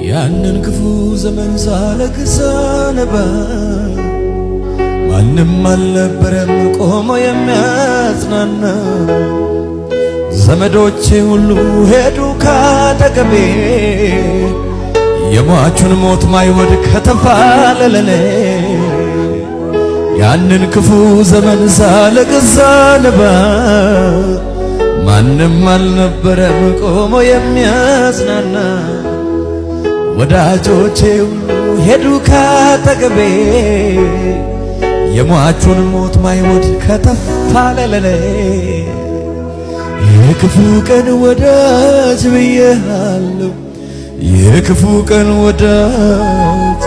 ያንን ክፉ ዘመን ሳለቅስ ነበር። ማንም አልነበረም ቆሞ የሚያጽናና። ዘመዶቼ ሁሉ ሄዱ ካጠገቤ የሟቹን ሞት ማይወድ ከተፋለለኔ። ያንን ክፉ ዘመን ሳለቅስ ነበር። ማንም አልነበረም ቆሞ የሚያጽናና። ወዳጆቼ ሁሉ ሄዱ ካጠገቤ የሟቹን ሞት ማይወድ ከተፋለለኔ። የክፉ ቀን ወዳጅ ብዬሃለሁ፣ የክፉ ቀን ወዳጅ፣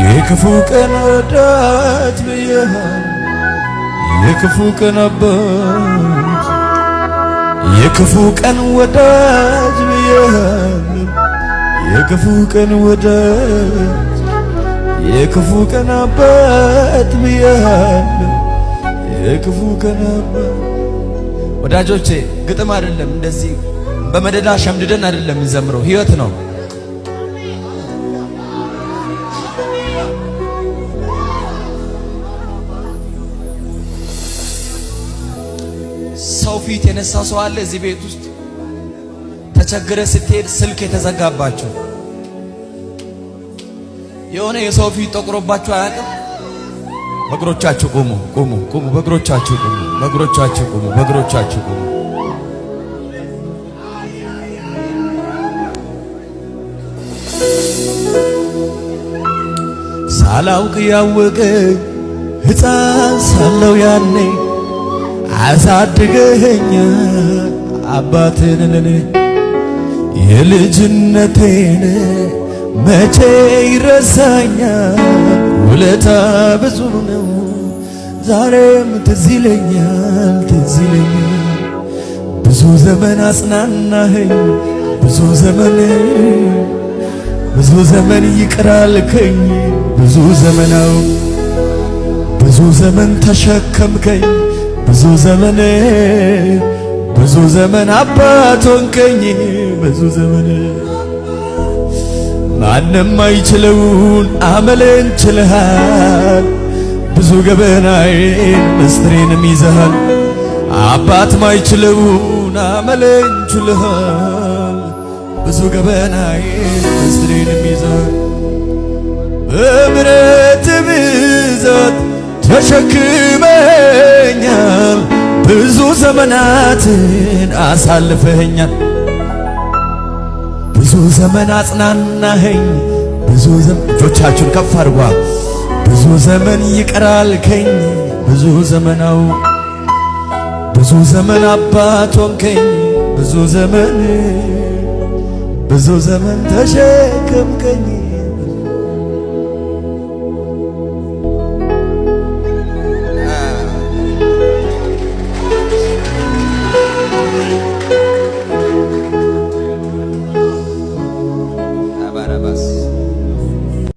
የክፉ ቀን ወዳጅ ብዬሃለሁ፣ የክፉ ቀን አባት፣ የክፉ ቀን ወዳጅ ብዬሃለሁ፣ የክፉ ቀን ወዳጅ፣ የክፉ ቀን አባት ብዬሃለሁ፣ የክፉ ቀን አባት። ወዳጆቼ ግጥም አይደለም፣ እንደዚህ በመደዳ ሸምድደን አይደለም እንዘምረው፣ ሕይወት ነው። ሰው ፊት የነሳ ሰው አለ እዚህ ቤት ውስጥ? ተቸግረ ስትሄድ ስልክ የተዘጋባቸው የሆነ የሰው ፊት ጠቁሮባቸው አያውቅም? በእግሮቻችሁ ቁሙ፣ ቁሙ፣ ቁሙ፣ በእግሮቻችሁ ቁሙ፣ በእግሮቻችሁ ቁሙ፣ በእግሮቻችሁ ቁሙ። ሳላውቅ ያወቀኝ ሕፃን ሳለው ያኔ አሳድገኸኛል አባትን ለኔ። የልጅነቴን መቼ ይረሳኛል? ውለታ ብዙ ነው ዛሬም ትዝ ይለኛል፣ ትዝ ይለኛል። ብዙ ዘመን አጽናናኸኝ፣ ብዙ ዘመን ብዙ ዘመን ይቅር አልከኝ፣ ብዙ ዘመናው ብዙ ዘመን ተሸከምከኝ፣ ብዙ ዘመን ብዙ ዘመን አባት ሆንከኝ፣ ብዙ ዘመን ማንም አይችለውን አመሌን ችለሃል። ብዙ ገበናዬን ምስጢሬንም ይዘሃል። አባት ማይችለውን አመሌን ችለሃል። ብዙ ገበናዬን ምስጢሬንም ይዘሃል። በምሕረት ብዛት ተሸክመኛል፣ ብዙ ዘመናትን አሳልፈኛል። ብዙ ዘመን አጽናናኸኝ፣ ብዙ ዘመን እጆቻችሁን ከፍ አድርጓ። ብዙ ዘመን ይቅር አልከኝ፣ ብዙ ዘመናው ብዙ ዘመን አባት ሆንከኝ፣ ብዙ ዘመን ብዙ ዘመን ተሸከምከኝ።